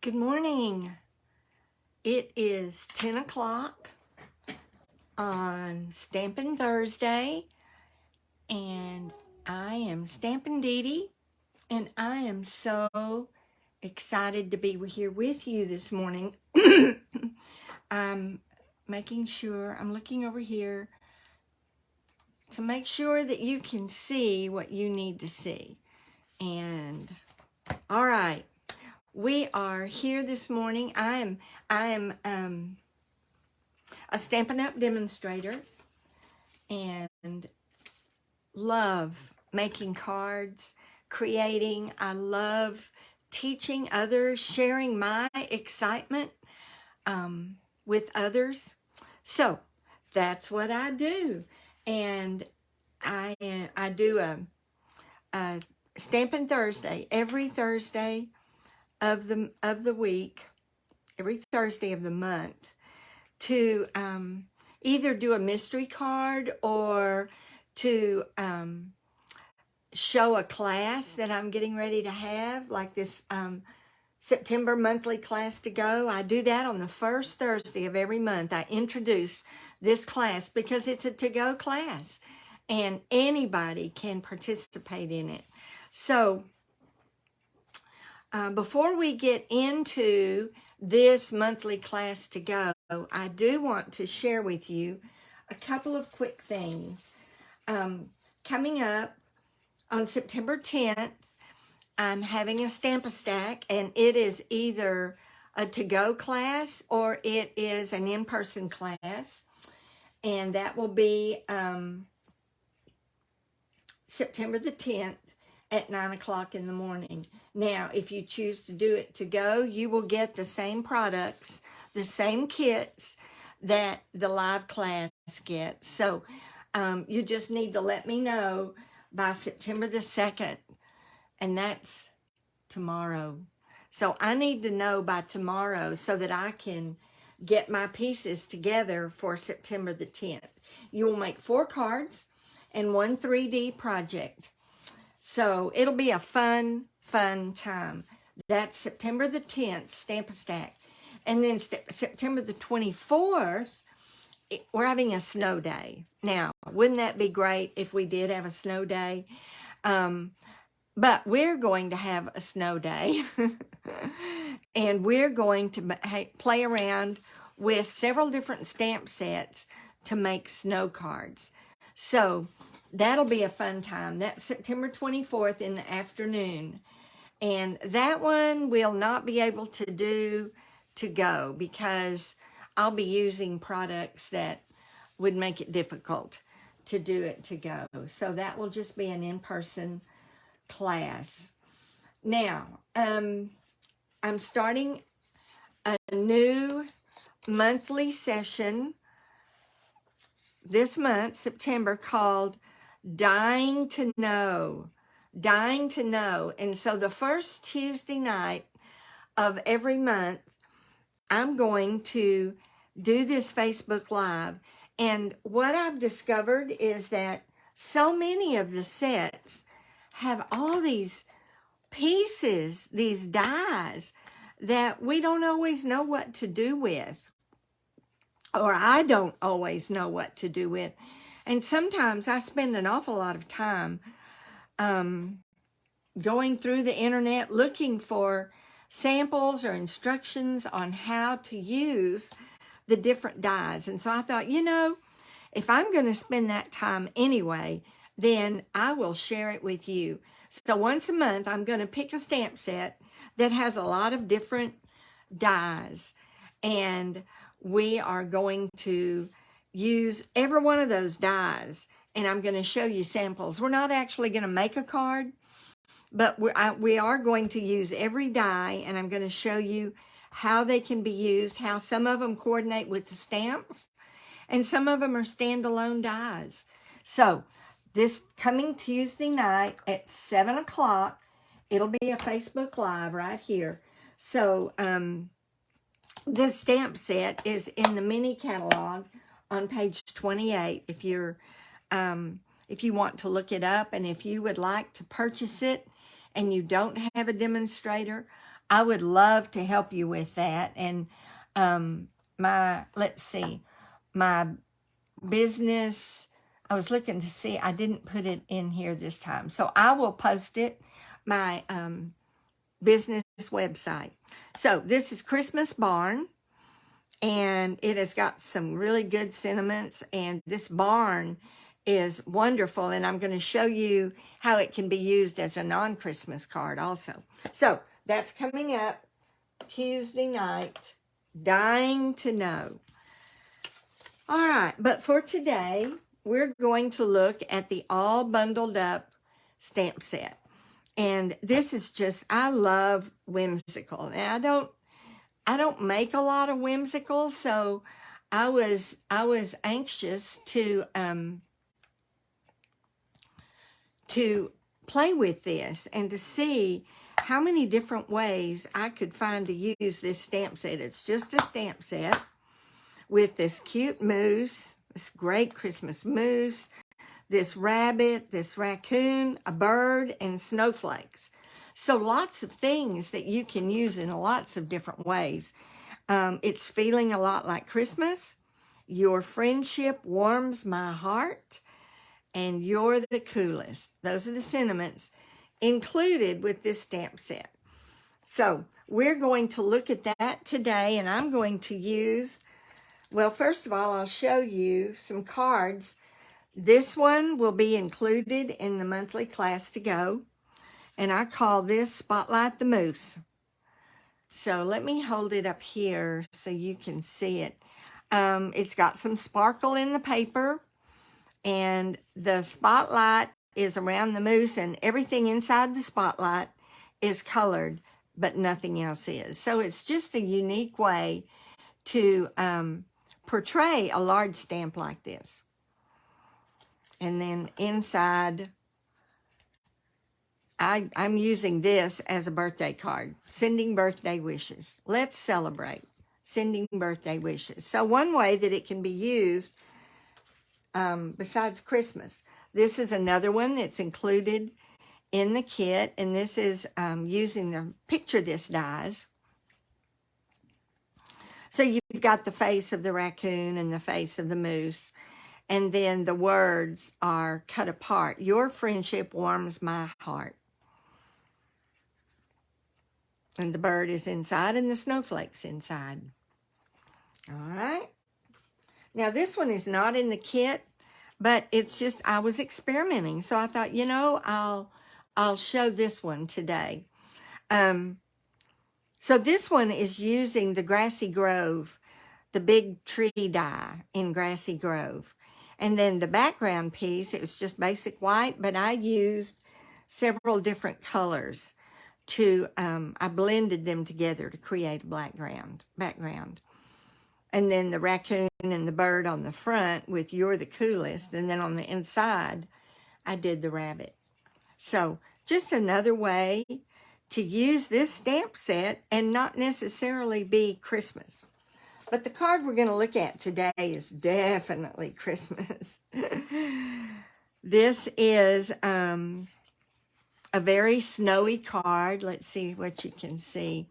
Good morning. It is 10 o'clock on Stampin' Thursday, and I am Stampin' Dee Dee, and I am so excited to be here with you this morning. I'm making sure, I'm looking over here to make sure that you can see what you need to see. And all right, we are here this morning. I am a Stampin' Up! Demonstrator and love making cards, creating. I love teaching others, sharing my excitement with others. So that's what I do. And I do a Stampin' Thursday every Thursday of the week, every Thursday of the month, to either do a mystery card or to show a class that I'm getting ready to have, like this September monthly class to go. I do that on the first Thursday of every month. I introduce this class because it's a to-go class and anybody can participate in it. So before we get into this monthly class to go, I do want to share with you a couple of quick things. Coming up on September 10th, I'm having a Stamp-A-Stack, and it is either a to-go class or it is an in-person class, and that will be September the 10th at 9 o'clock in the morning. Now, if you choose to do it to go, you will get the same products, the same kits that the live class gets. So you just need to let me know by September the 2nd, and that's tomorrow. So I need to know by tomorrow so that I can get my pieces together for September the 10th. You will make 4 cards and 1 3D project. So it'll be a fun time. That's September the 10th, Stamp-A-Stack. And then September the 24th, we're having a snow day. Now, wouldn't that be great if we did have a snow day? But we're going to have a snow day. And we're going to play around with several different stamp sets to make snow cards. So that'll be a fun time. That's September 24th in the afternoon. And that one we'll not be able to do to go because I'll be using products that would make it difficult to do it to go. So that will just be an in-person class. Now, I'm starting a new monthly session this month, September, called Dying to Know. Dying to Know. And so the first Tuesday night of every month, I'm going to do this Facebook Live. And what I've discovered is that so many of the sets have all these pieces, these dies, that we don't always know what to do with. Or I don't always know what to do with. And sometimes I spend an awful lot of time going through the internet looking for samples or instructions on how to use the different dies. And so I thought, if I'm going to spend that time anyway, then I will share it with you. So once a month, I'm going to pick a stamp set that has a lot of different dies. And we are going to use every one of those dies. And I'm going to show you samples. We're not actually going to make a card, but we are going to use every die. And I'm going to show you how they can be used, how some of them coordinate with the stamps, and some of them are standalone dies. So this coming Tuesday night at 7 o'clock, it'll be a Facebook Live right here. So this stamp set is in the mini catalog on page 28 if you want to look it up, and if you would like to purchase it and you don't have a demonstrator, I would love to help you with that. And let's see, my business, I was looking to see, I didn't put it in here this time. So I will post it, my business website. So this is Christmas Barn, and it has got some really good sentiments, and this barn is wonderful, and I'm going to show you how it can be used as a non-Christmas card also. So that's coming up Tuesday night. Dying to know. All right, but for today, we're going to look at the all bundled up stamp set. And this is just, I love whimsical. And I don't make a lot of whimsical, so I was anxious to play with this and to see how many different ways I could find to use this stamp set. It's just a stamp set with this cute moose, this great Christmas moose, this rabbit, this raccoon, a bird, and snowflakes. So lots of things that you can use in lots of different ways. It's feeling a lot like Christmas. Your friendship warms my heart, and you're the coolest. Those are the sentiments included with this stamp set. So we're going to look at that today, and I'm going to use, well, first of all, I'll show you some cards. This one will be included in the monthly class to go, and I call this Spotlight the Moose. So let me hold it up here so you can see it. It's got some sparkle in the paper, and the spotlight is around the moose, and everything inside the spotlight is colored, but nothing else is. So it's just a unique way to portray a large stamp like this. And then inside, I'm using this as a birthday card, sending birthday wishes. Let's celebrate, sending birthday wishes. So one way that it can be used besides Christmas, this is another one that's included in the kit, and this is using the Picture This dies. So you've got the face of the raccoon and the face of the moose, and then the words are cut apart. Your friendship warms my heart. And the bird is inside and the snowflake's inside. All right. Now this one is not in the kit, but it's just, I was experimenting. So I thought, you know, I'll show this one today. So this one is using the Grassy Grove, the big tree die in Grassy Grove. And then the background piece, it was just basic white, but I used several different colors to, I blended them together to create a background. And then the raccoon and the bird on the front with You're the Coolest. And then on the inside, I did the rabbit. So just another way to use this stamp set and not necessarily be Christmas. But the card we're going to look at today is definitely Christmas. This is a very snowy card. Let's see what you can see.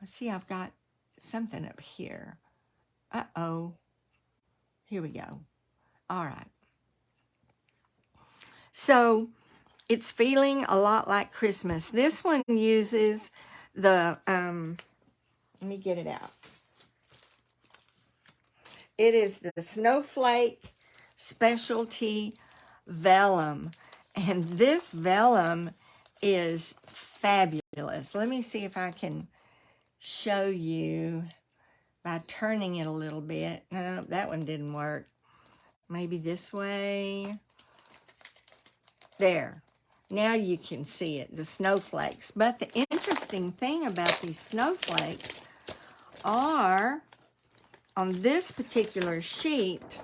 Let's see, I've got something up here. Uh-oh. Here we go. All right. So it's feeling a lot like Christmas. This one uses the, let me get it out. It is the Snowflake Specialty Vellum. And this vellum is fabulous. Let me see if I can show you by turning it a little bit. No, that one didn't work. Maybe this way. There. Now you can see it, the snowflakes. But the interesting thing about these snowflakes are, on this particular sheet,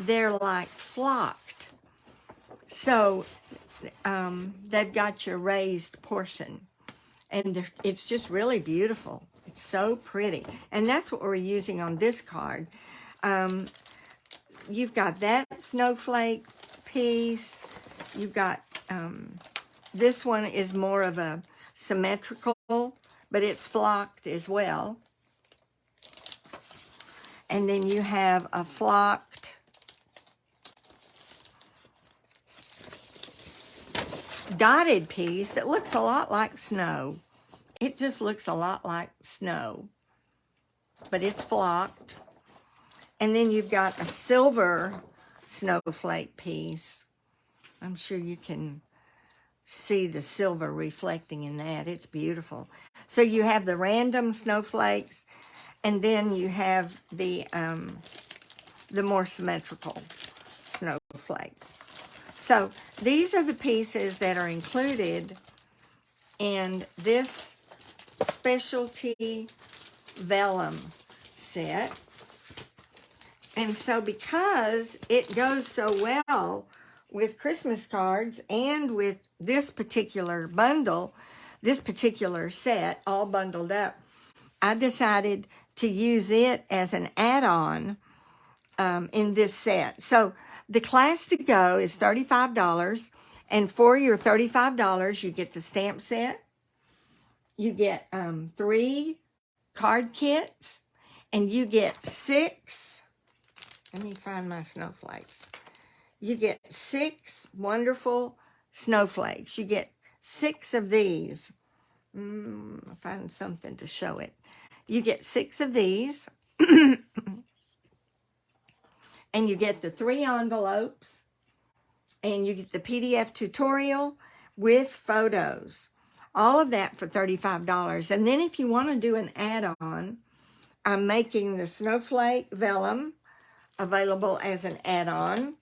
they're like flocked. So they've got your raised portion. And it's just really beautiful. It's so pretty. And that's what we're using on this card. You've got that snowflake piece. You've got, this one is more of a symmetrical but it's flocked as well. And then you have a flocked dotted piece that looks a lot like snow. It just looks a lot like snow, but it's flocked. And then you've got a silver snowflake piece. I'm sure you can see the silver reflecting in that. It's beautiful. So you have the random snowflakes, and then you have the more symmetrical snowflakes. So these are the pieces that are included in this specialty vellum set. And so because it goes so well with Christmas cards and with this particular bundle, this particular set, all bundled up, I decided to use it as an add-on in this set. So the class to go is $35, and for your $35, you get the stamp set, you get 3 card kits, and you get 6, let me find my snowflakes. You get 6 wonderful snowflakes. You get 6 of these. I'll find something to show it. You get 6 of these. And you get the 3 envelopes. And you get the PDF tutorial with photos. All of that for $35. And then if you want to do an add-on, I'm making the Snowflake Vellum available as an add-on.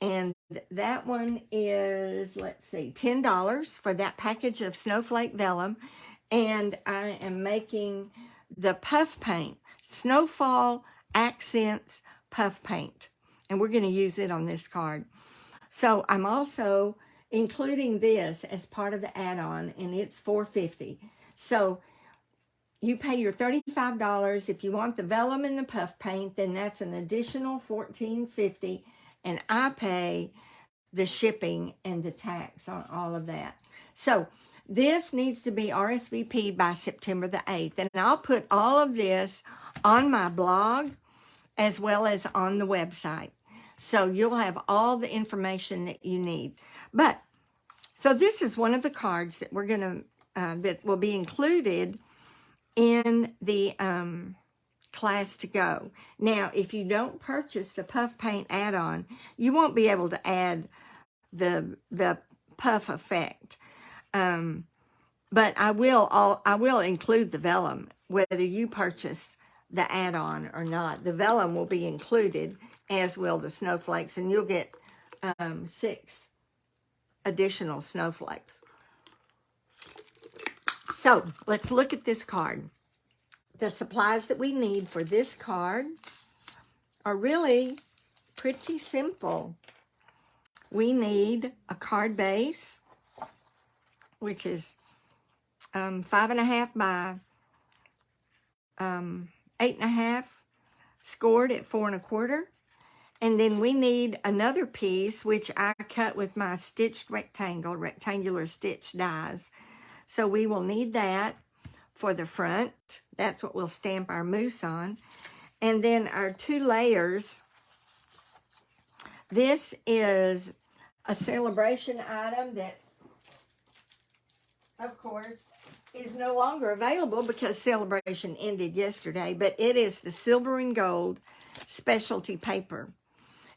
And that one is, let's see, $10 for that package of Snowflake Vellum. And I am making the puff paint, Snowfall Accents Puff Paint. And we're going to use it on this card. So I'm also including this as part of the add-on, and it's $4.50. So you pay your $35. If you want the vellum and the puff paint, then that's an additional $14.50. And I pay the shipping and the tax on all of that. So this needs to be RSVP'd by September the 8th. And I'll put all of this on my blog as well as on the website. So you'll have all the information that you need. But, so this is one of the cards that we're going to, that will be included in the class to go. Now, if you don't purchase the puff paint add-on, you won't be able to add the puff effect. But I will include the vellum, whether you purchase the add-on or not. The vellum will be included, as will the snowflakes, and you'll get 6 additional snowflakes. So let's look at this card. The supplies that we need for this card are really pretty simple. We need a card base, which is 5.5 by 8.5, scored at 4 1/4. And then we need another piece, which I cut with my stitched rectangular stitch dies. So we will need that for the front. That's what we'll stamp our moose on. And then our 2 layers. This is a celebration item that, of course, is no longer available because celebration ended yesterday, but it is the silver and gold specialty paper.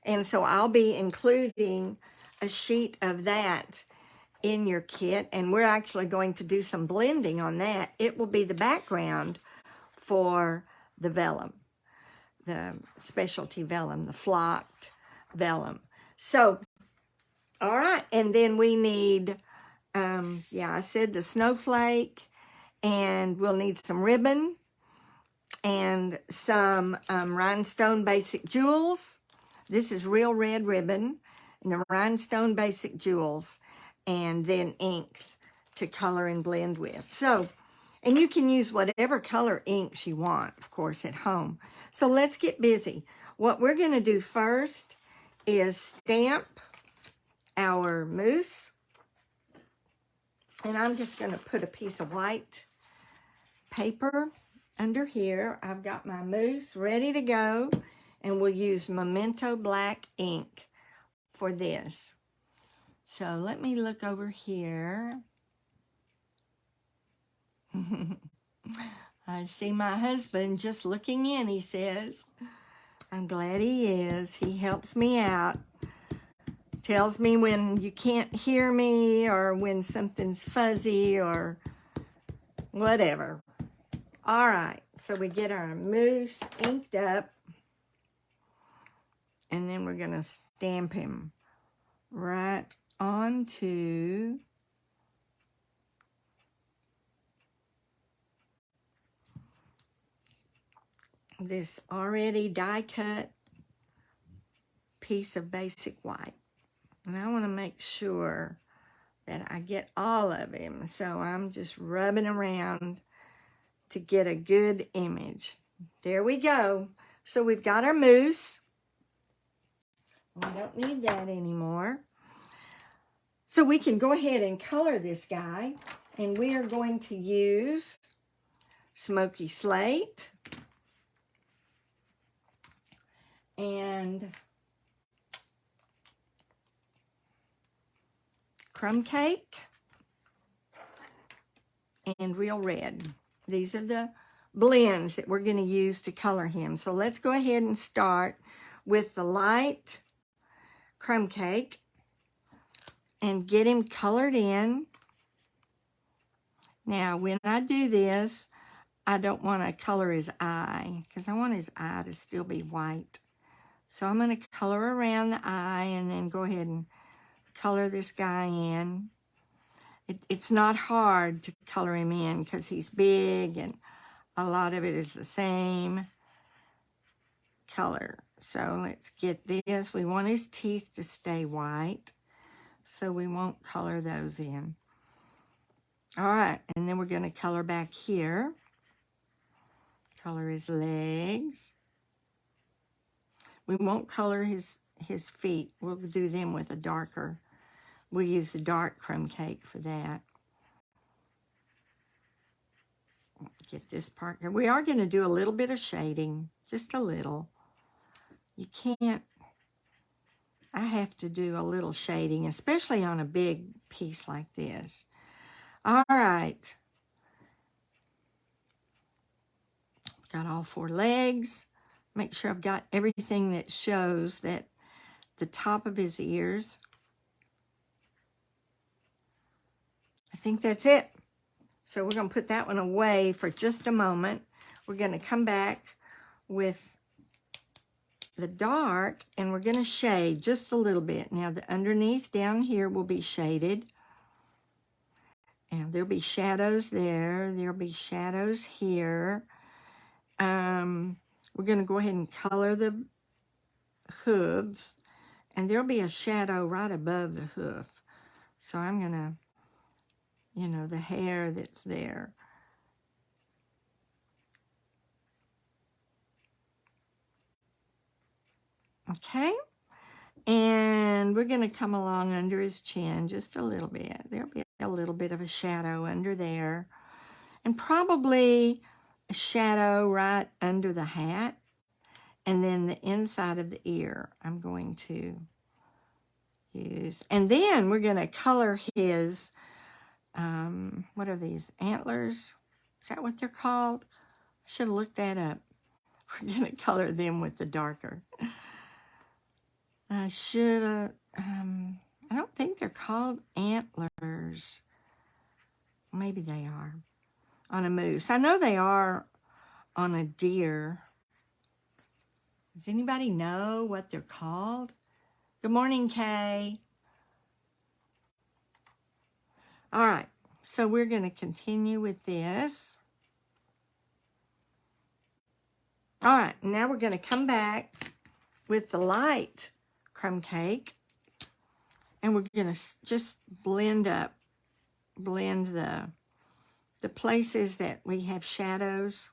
And so I'll be including a sheet of that in your kit, and we're actually going to do some blending on that. It will be the background for the vellum, the specialty vellum, the flocked vellum. So, all right, and then we need, I said the snowflake, and we'll need some ribbon and some rhinestone basic jewels. This is real red ribbon and the rhinestone basic jewels, and then inks to color and blend with. So, and you can use whatever color inks you want, of course, at home. So let's get busy. What we're going to do first is stamp our moose. And I'm just going to put a piece of white paper under here. I've got my mousse ready to go, and we'll use Memento black ink for this. So let me look over here. I see my husband just looking in, he says. I'm glad he is. He helps me out. Tells me when you can't hear me or when something's fuzzy or whatever. All right, so we get our mousse inked up, and then we're going to stamp him right onto this already die cut piece of basic white. And I want to make sure that I get all of him. So I'm just rubbing around to get a good image. There we go. So we've got our mousse. We don't need that anymore. So we can go ahead and color this guy. And we are going to use Smoky Slate and Crumb Cake and Real Red. These are the blends that we're going to use to color him. So let's go ahead and start with the light Crumb Cake and get him colored in. Now, when I do this, I don't want to color his eye because I want his eye to still be white. So I'm going to color around the eye and then go ahead and color this guy in. It's not hard to color him in because he's big and a lot of it is the same color. So let's get this. We want his teeth to stay white, so we won't color those in. All right, and then we're going to color back here. Color his legs. We won't color his feet. We'll do them with a darker. We'll use the dark Crumb Cake for that. Get this part. We are going to do a little bit of shading, just a little. You can't. I have to do a little shading, especially on a big piece like this. All right. Got all 4 legs. Make sure I've got everything that shows that the top of his ears. I think that's it. So we're going to put that one away for just a moment. We're going to come back with the dark, and we're going to shade just a little bit. Now, the underneath down here will be shaded. And there'll be shadows there. There'll be shadows here. We're going to go ahead and color the hooves. And there'll be a shadow right above the hoof. So I'm going to, the hair that's there. Okay. And we're going to come along under his chin just a little bit. There'll be a little bit of a shadow under there. And probably a shadow right under the hat. And then the inside of the ear I'm going to use. And then we're going to color his, what are these, antlers? Is that what they're called? I should have looked that up. We're going to color them with the darker. I should have, I don't think they're called antlers. Maybe they are on a moose. I know they are on a deer. Does anybody know what they're called? Good morning, Kay. All right, so we're going to continue with this. All right, now we're going to come back with the light Crumb Cake. And we're going to just blend the places that we have shadows.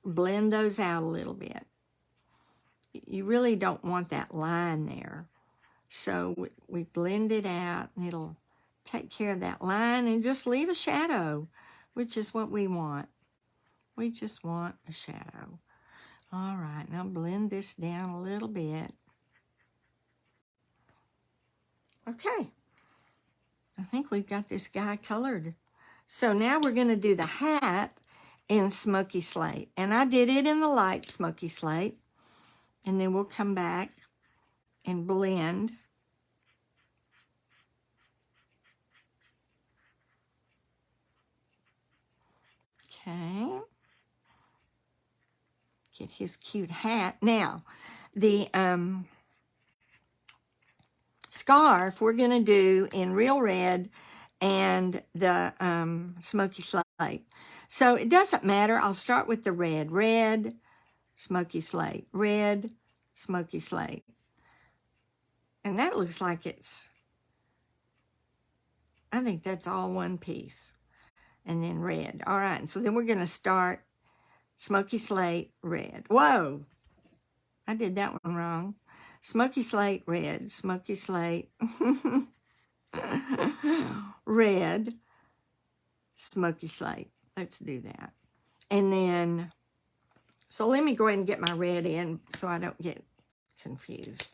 Blend those out a little bit. You really don't want that line there. So we blend it out, and it'll take care of that line, and just leave a shadow which is what we want. We just want a shadow. All right, now blend this down a little bit. Okay, I think we've got this guy colored. So now we're going to do the hat in Smoky Slate. And I did it in the light Smoky Slate. And then we'll come back and blend. Okay. Get his cute hat. Now, the scarf we're going to do in Real Red and the Smoky Slate. So it doesn't matter. I'll start with the red. Red, Smoky Slate. Red, Smoky Slate. And that looks like it's, I think that's all one piece. And then red. All right, so then we're going to start Smoky Slate, red. Whoa, I did that one wrong. Smoky Slate, red. Smoky Slate, red. Smoky Slate. Let's do that. And then, so let me go ahead and get my red in so I don't get confused.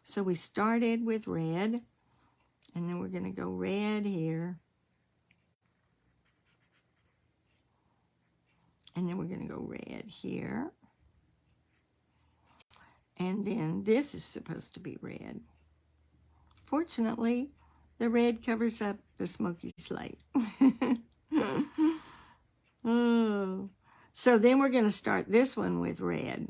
So we started with red, and then we're going to go red here. And then we're going to go red here. And then this is supposed to be red. Fortunately, the red covers up the Smoky Slate. Oh. So then we're going to start this one with red.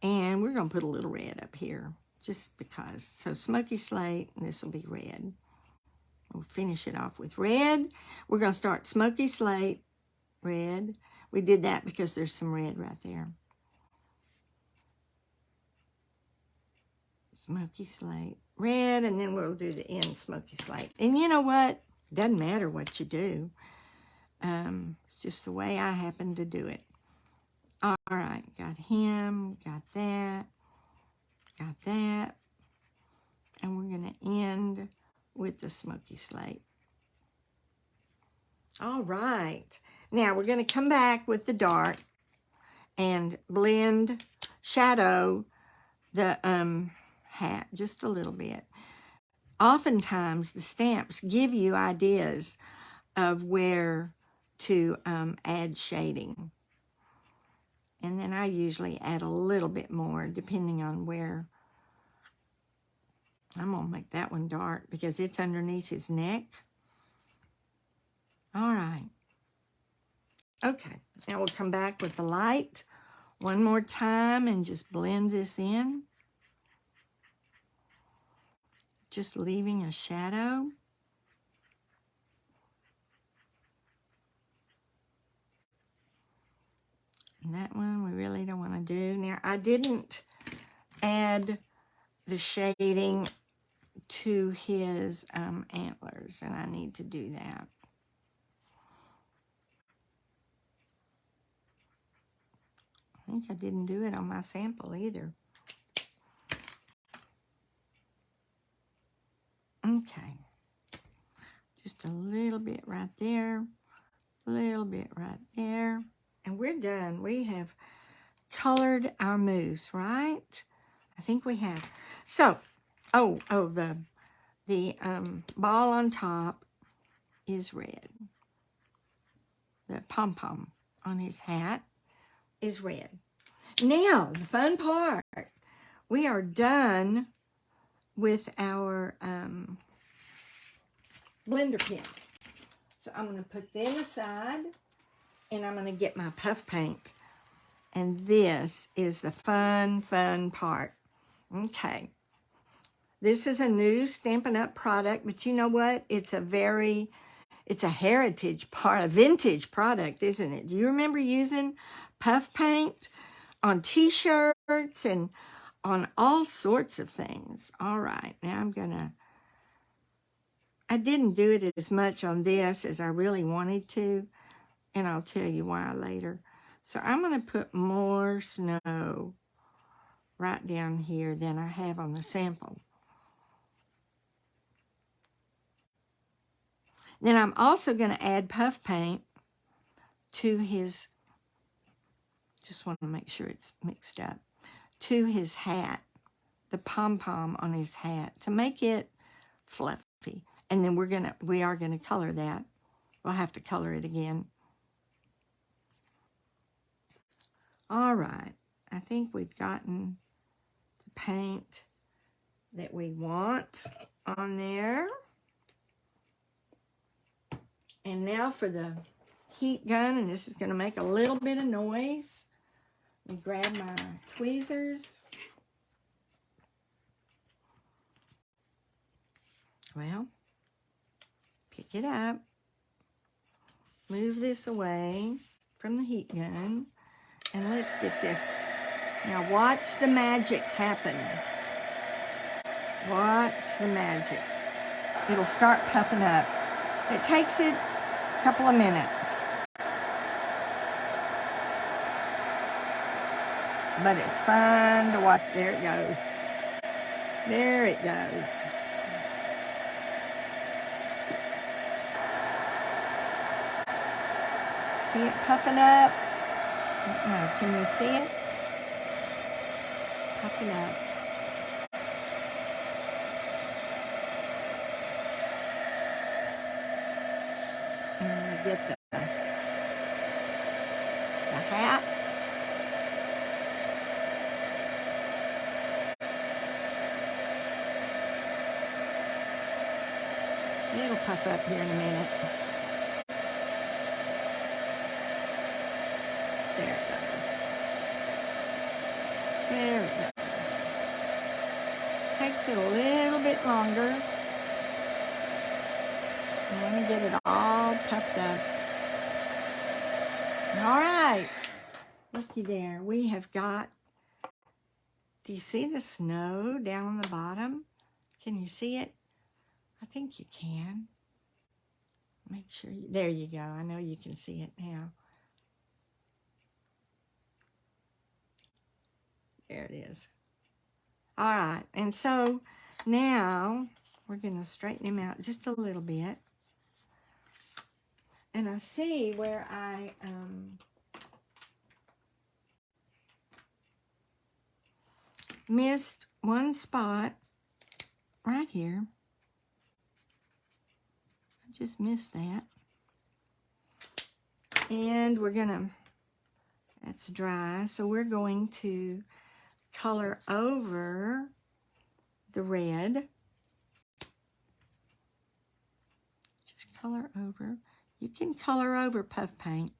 And we're going to put a little red up here, just because. So Smoky Slate, and this will be red. We'll finish it off with red. We're going to start Smoky Slate, red. We did that because there's some red right there. Smoky Slate, red, and then we'll do the end Smoky Slate. And you know what? Doesn't matter what you do. It's just the way I happen to do it. All right, got him, got that, and we're going to end with the Smoky Slate. All right, now we're going to come back with the dark and blend, shadow the hat just a little bit. Oftentimes, the stamps give you ideas of where to add shading. And then I usually add a little bit more depending on where. I'm going to make that one dark because it's underneath his neck. All right. Okay, now we'll come back with the light one more time and just blend this in. Just leaving a shadow. And that one we really don't want to do. Now, I didn't add the shading to his antlers, and I need to do that. I think I didn't do it on my sample either. Okay. Just a little bit right there, a little bit right there. And we're done. We have colored our mousse, right? I think we have. So, the ball on top is red. The pom-pom on his hat is red. Now, the fun part. We are done with our blender pens. So I'm going to put them aside. And I'm going to get my puff paint. And this is the fun part. Okay. This is a new Stampin' Up! Product, but you know what? It's a heritage part, a vintage product, isn't it? Do you remember using puff paint on t-shirts and on all sorts of things? All right. Now I didn't do it as much on this as I really wanted to. And I'll tell you why later. So I'm going to put more snow right down here than I have on the sample. Then I'm also going to add puff paint to his, just want to make sure it's mixed up, to his hat, the pom-pom on his hat, to make it fluffy. And then we are gonna color that. We'll have to color it again. All right, I think we've gotten the paint that we want on there. And now for the heat gun, and this is gonna make a little bit of noise. Let me grab my tweezers. Well, pick it up, move this away from the heat gun, and let's get this. Now watch the magic happen. Watch the magic. It'll start puffing up. It takes it a couple of minutes. But it's fun to watch. There it goes. There it goes. See it puffing up? Can you see it? Puffing up. And we get the hat. It'll puff up here in a minute. There it goes. There it goes. Takes it a little bit longer. I want to get it all puffed up. All right. Looky there. We have got, do you see the snow down on the bottom? Can you see it? I think you can. Make sure there you go. I know you can see it now. There it is. All right, and so now we're going to straighten him out just a little bit. And I see where I missed one spot right here. I just missed that. And we're going to, that's dry, so we're going to color over the red. Just color over. You can color over puff paint.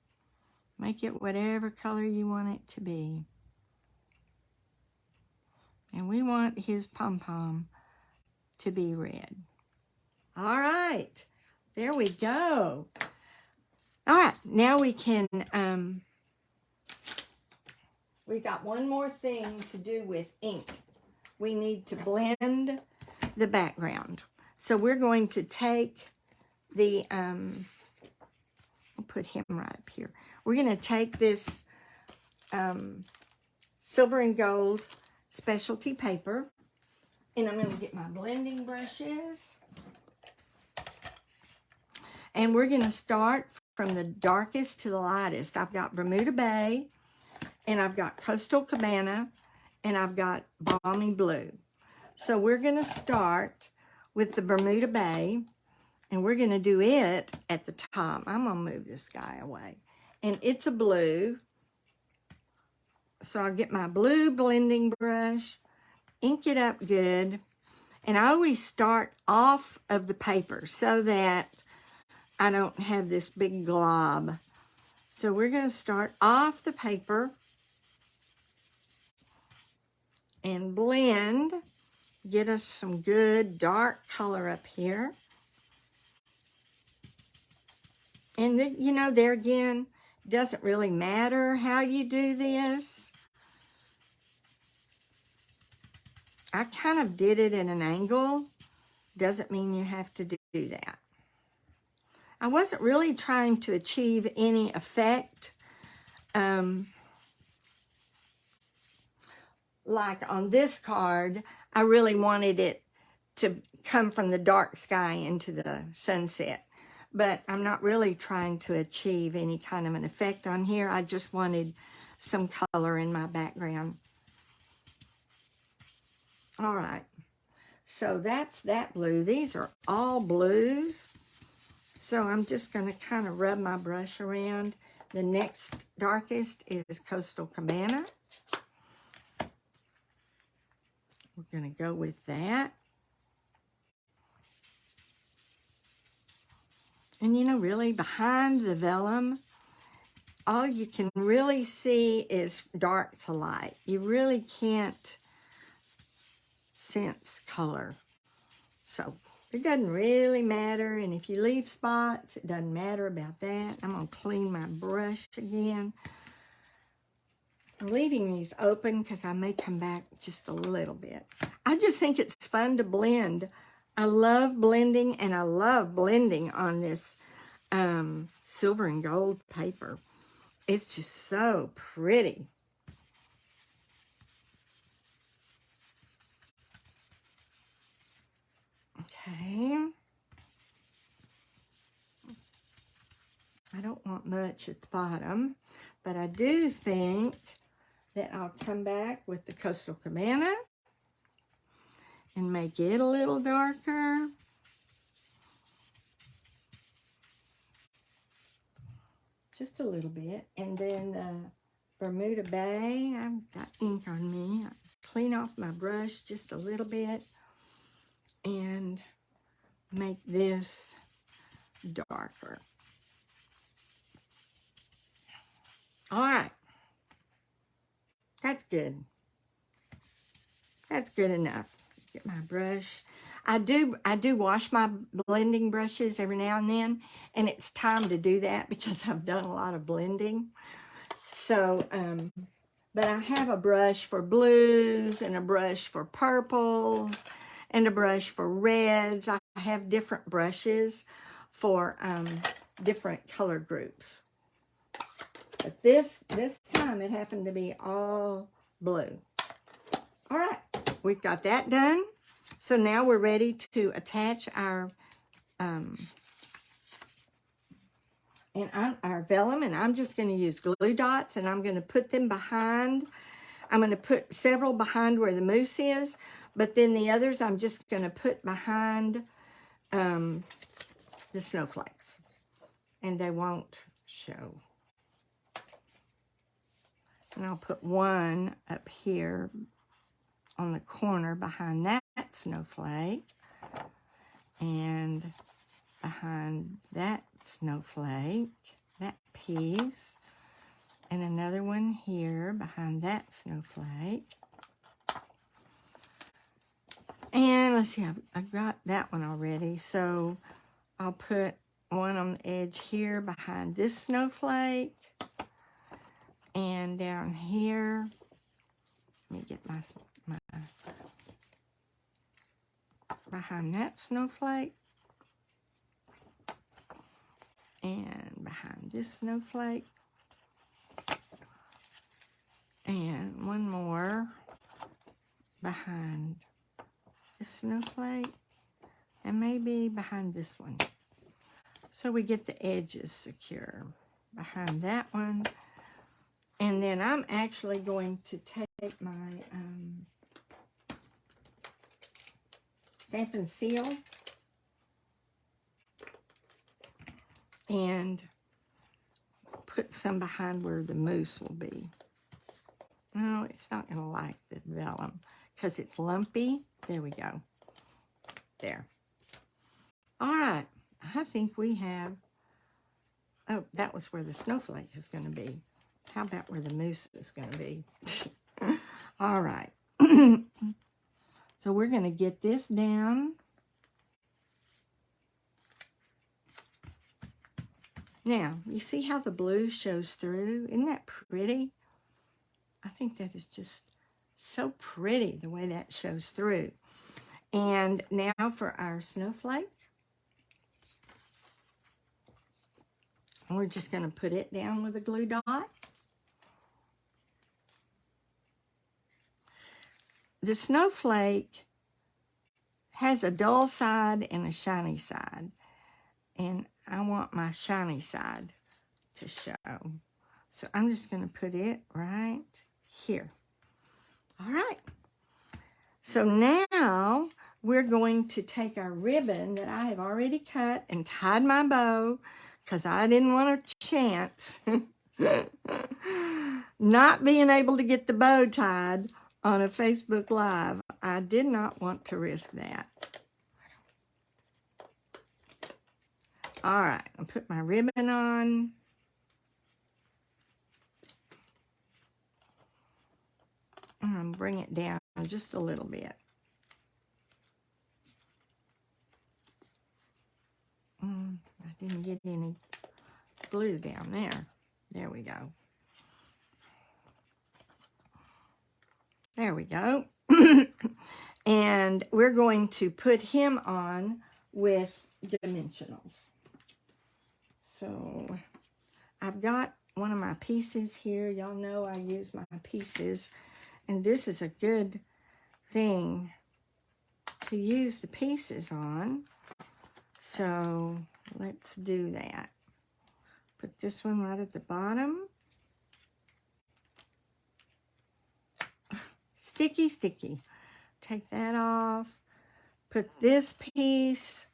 Make it whatever color you want it to be. And we want his pom-pom to be red. All right, there we go. All right, now we can, we've got one more thing to do with ink. We need to blend the background. So we're going to take the, I'll put him right up here. We're going to take this silver and gold specialty paper, and I'm going to get my blending brushes. And we're going to start from the darkest to the lightest. I've got Bermuda Bay, and I've got Coastal Cabana, and I've got Balmy Blue. So we're going to start with the Bermuda Bay, and we're going to do it at the top. I'm going to move this guy away. And it's a blue. So I'll get my blue blending brush, ink it up good, and I always start off of the paper so that I don't have this big glob. So we're going to start off the paper and blend, get us some good dark color up here. And then, you know, there again, doesn't really matter how you do this. I kind of did it at an angle. Doesn't mean you have to do that. I wasn't really trying to achieve any effect. Like on this card, I really wanted it to come from the dark sky into the sunset. but I'm not really trying to achieve any kind of an effect on here. I just wanted some color in my background. All right, so that's that blue. These are all blues. So I'm just going to kind of rub my brush around. The next darkest is Coastal Cabana. We're going to go with that. And you know, really behind the vellum, all you can really see is dark to light. You really can't sense color. So it doesn't really matter. And if you leave spots, it doesn't matter about that. I'm going to clean my brush again. I'm leaving these open because I may come back just a little bit. I just think it's fun to blend. I love blending, and I love blending on this silver and gold paper. It's just so pretty. Okay. I don't want much at the bottom, but I do think that I'll come back with the Coastal Cabana and make it a little darker. Just a little bit. And then Bermuda Bay, I've got ink on me. I'll clean off my brush just a little bit and make this darker. All right. That's good. That's good enough. Get my brush. I do wash my blending brushes every now and then, and it's time to do that because I've done a lot of blending. So, but I have a brush for blues and a brush for purples and a brush for reds. I have different brushes for different color groups. But this time it happened to be all blue. All right, we've got that done. So now we're ready to attach our our vellum, and I'm just going to use glue dots, and I'm going to put them behind. I'm going to put several behind where the mousse is, but then the others I'm just going to put behind the snowflakes, and they won't show. And I'll put one up here on the corner behind that snowflake, and behind that snowflake, that piece, and another one here behind that snowflake. And let's see, I've got that one already, so I'll put one on the edge here behind this snowflake, and down here, let me get my behind that snowflake, and behind this snowflake, and one more behind this snowflake, and maybe behind this one. So we get the edges secure behind that one. And then I'm actually going to take my Stamp and Seal and put some behind where the mousse will be. No, it's not going to like the vellum because it's lumpy. There we go. There. All right. I think we have... Oh, that was where the snowflake is going to be. How about where the mousse is going to be? All right. So we're going to get this down. Now, you see how the blue shows through? Isn't that pretty? I think that is just so pretty, the way that shows through. And now for our snowflake. We're just going to put it down with a glue dot. The snowflake has a dull side and a shiny side. and I want my shiny side to show. So I'm just going to put it right here. All right. So now we're going to take our ribbon that I have already cut and tied my bow because I didn't want a chance not being able to get the bow tied on a Facebook Live. I did not want to risk that. All right, I'll put my ribbon on. And bring it down just a little bit. I didn't get any glue down there. There we go. There we go. And we're going to put him on with dimensionals. So I've got one of my pieces here. Y'all know I use my pieces. And this is a good thing to use the pieces on. So let's do that. Put this one right at the bottom. Sticky, sticky. Take that off. Put this piece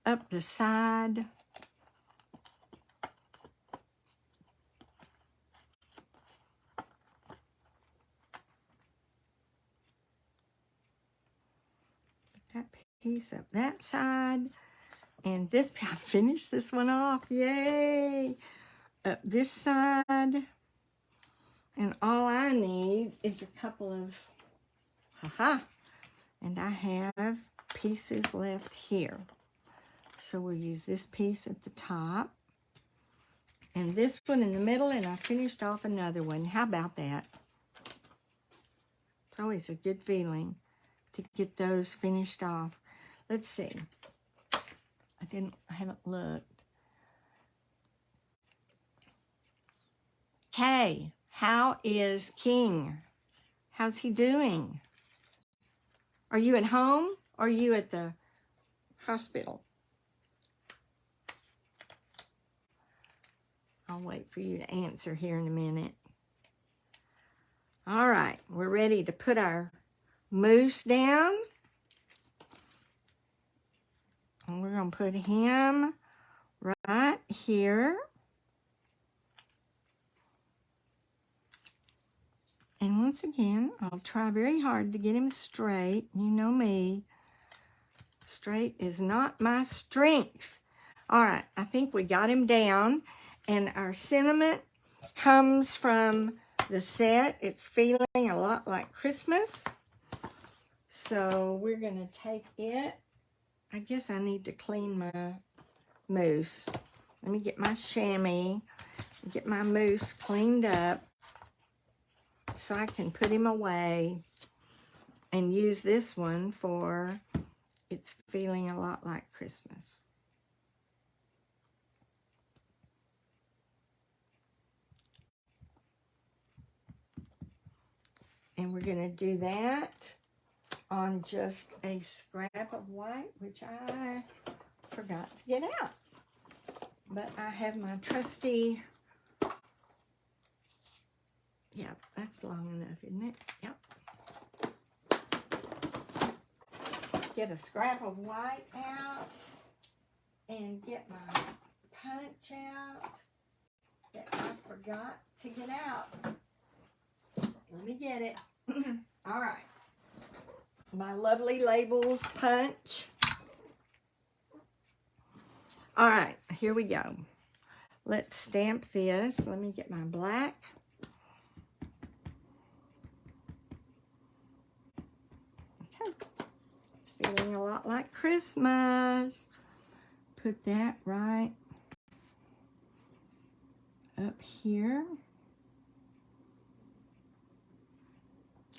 up the side. Put that piece up that side. And this, I finished this one off. Yay! Up this side. And all I need is a couple of, and I have pieces left here. So we'll use this piece at the top. And this one in the middle, and I finished off another one. How about that? It's always a good feeling to get those finished off. Let's see. I haven't looked. Kay, how is King? How's he doing? Are you at home or are you at the hospital? I'll wait for you to answer here in a minute. All right, we're ready to put our moose down. And we're going to put him right here. And once again, I'll try very hard to get him straight. You know me. Straight is not my strength. All right, I think we got him down. And our sentiment comes from the set. It's feeling a lot like Christmas. So we're going to take it. I guess I need to clean my moose. Let me get my chamois, get my moose cleaned up so I can put him away and use this one for it's feeling a lot like Christmas. And we're going to do that on just a scrap of white, which I forgot to get out. But I have my trusty, yep, that's long enough, isn't it? Yep. Get a scrap of white out and get my punch out that I forgot to get out. Let me get it. All right. My lovely labels punch. All right, here we go. Let's stamp this. Let me get my black. Okay. It's feeling a lot like Christmas. Put that right up here.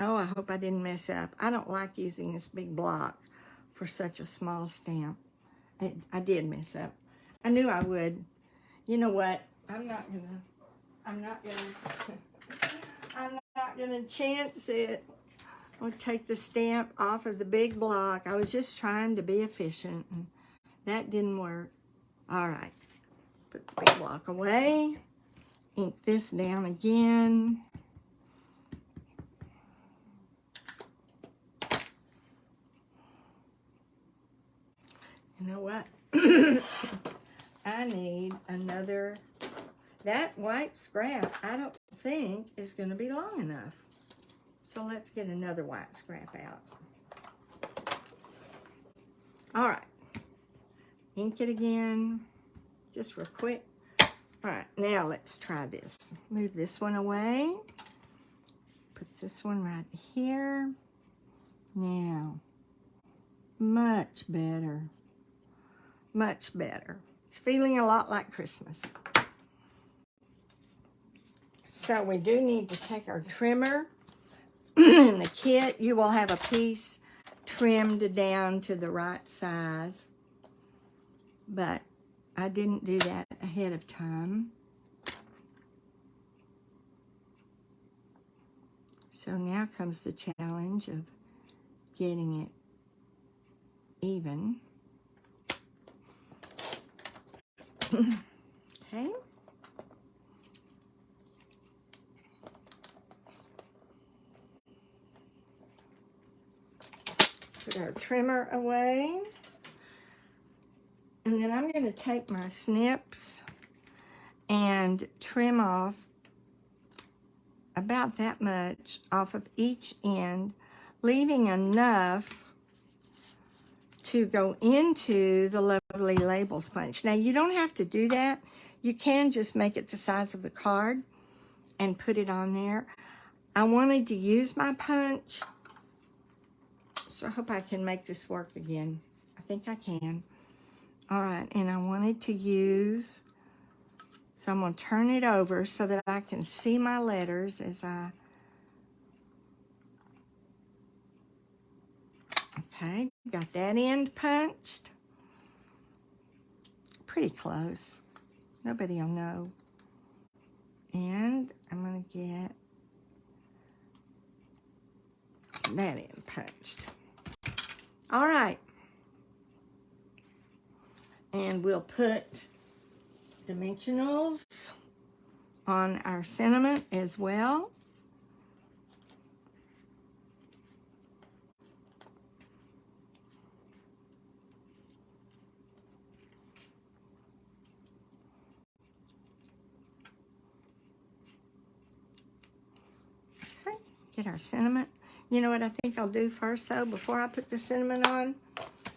Oh, I hope I didn't mess up. I don't like using this big block for such a small stamp. I did mess up. I knew I would. You know what? I'm not gonna chance it. I'll take the stamp off of the big block. I was just trying to be efficient, and that didn't work. All right, put the big block away. Ink this down again. You know what? I need another. That white scrap, I don't think is going to be long enough. So let's get another white scrap out. All right. Ink it again, just real quick. All right, now let's try this. Move this one away. Put this one right here. Now, much better. Much better. It's feeling a lot like Christmas. So we do need to take our trimmer. In the kit, you will have a piece trimmed down to the right size. But I didn't do that ahead of time. So now comes the challenge of getting it even. Okay. Put our trimmer away. And then I'm going to take my snips and trim off about that much off of each end, leaving enough to go into the lovely labels punch. Now, you don't have to do that. You can just make it the size of the card and put it on there. I wanted to use my punch, so I hope I can make this work again. I think I can. All right, and I wanted to use, so I'm going to turn it over so that I can see my letters as I, okay, got that end punched. Pretty close. Nobody will know. And I'm going to get that end punched. All right. And we'll put dimensionals on our sentiment as well. Okay, get our sentiment. You know what I think I'll do first though, before I put the sentiment on?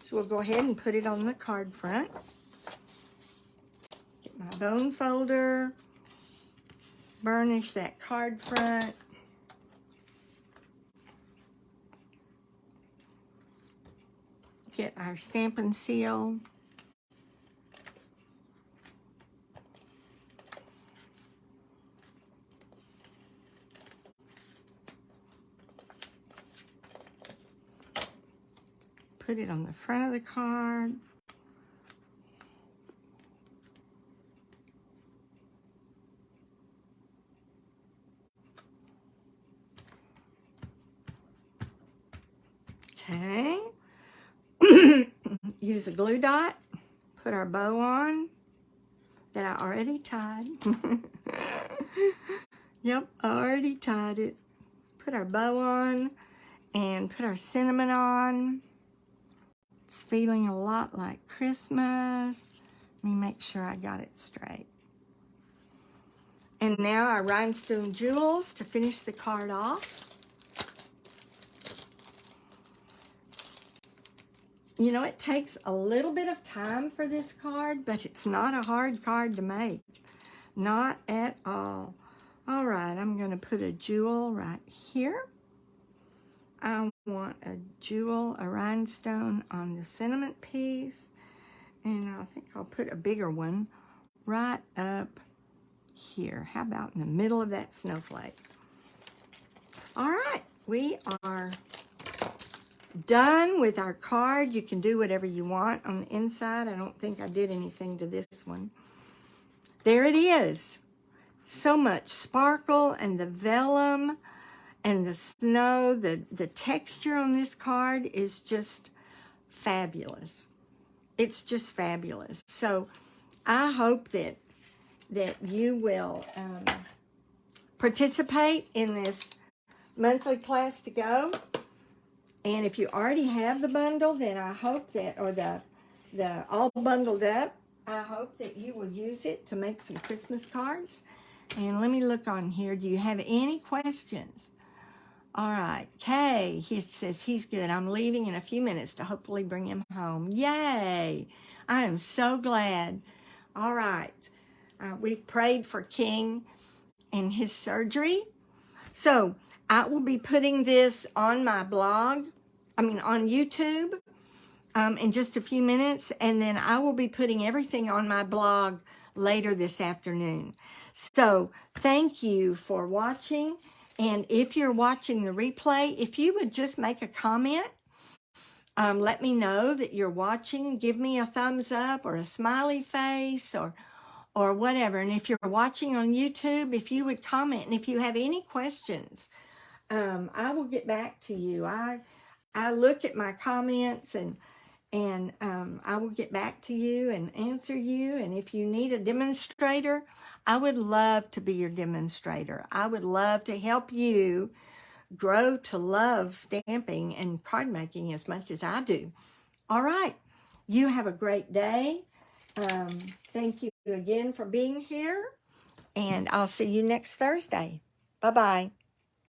So we'll go ahead and put it on the card front. Get my bone folder, burnish that card front. Get our stamp and seal. Put it on the front of the card. Okay. Use a glue dot. Put our bow on that I already tied. Yep, I already tied it. Put our bow on and put our cinnamon on. It's feeling a lot like Christmas. Let me make sure I got it straight. And now our rhinestone jewels to finish the card off. You know, it takes a little bit of time for this card, but it's not a hard card to make. Not at all. All right, I'm going to put a jewel right here. I want a jewel, a rhinestone on the sentiment piece. And I think I'll put a bigger one right up here. How about in the middle of that snowflake? All right, we are done with our card. You can do whatever you want on the inside. I don't think I did anything to this one. There it is. So much sparkle and the vellum and the snow. The texture on this card is just fabulous. It's just fabulous. So I hope that you will participate in this monthly class to go. And if you already have the bundle, then I hope that, or the all bundled up, I hope that you will use it to make some Christmas cards. And let me look on here. Do you have any questions? All right. Kay, he says he's good. I'm leaving in a few minutes to hopefully bring him home. Yay. I am so glad. All right. We've prayed for King and his surgery. So I will be putting this on my blog, on YouTube, in just a few minutes. And then I will be putting everything on my blog later this afternoon. So thank you for watching. And if you're watching the replay, if you would just make a comment, let me know that you're watching. Give me a thumbs up or a smiley face or whatever. And if you're watching on YouTube, if you would comment, and if you have any questions, I will get back to you. I look at my comments and I will get back to you and answer you. And if you need a demonstrator, I would love to be your demonstrator. I would love to help you grow to love stamping and card making as much as I do. All right. You have a great day. Thank you again for being here. And I'll see you next Thursday. Bye-bye.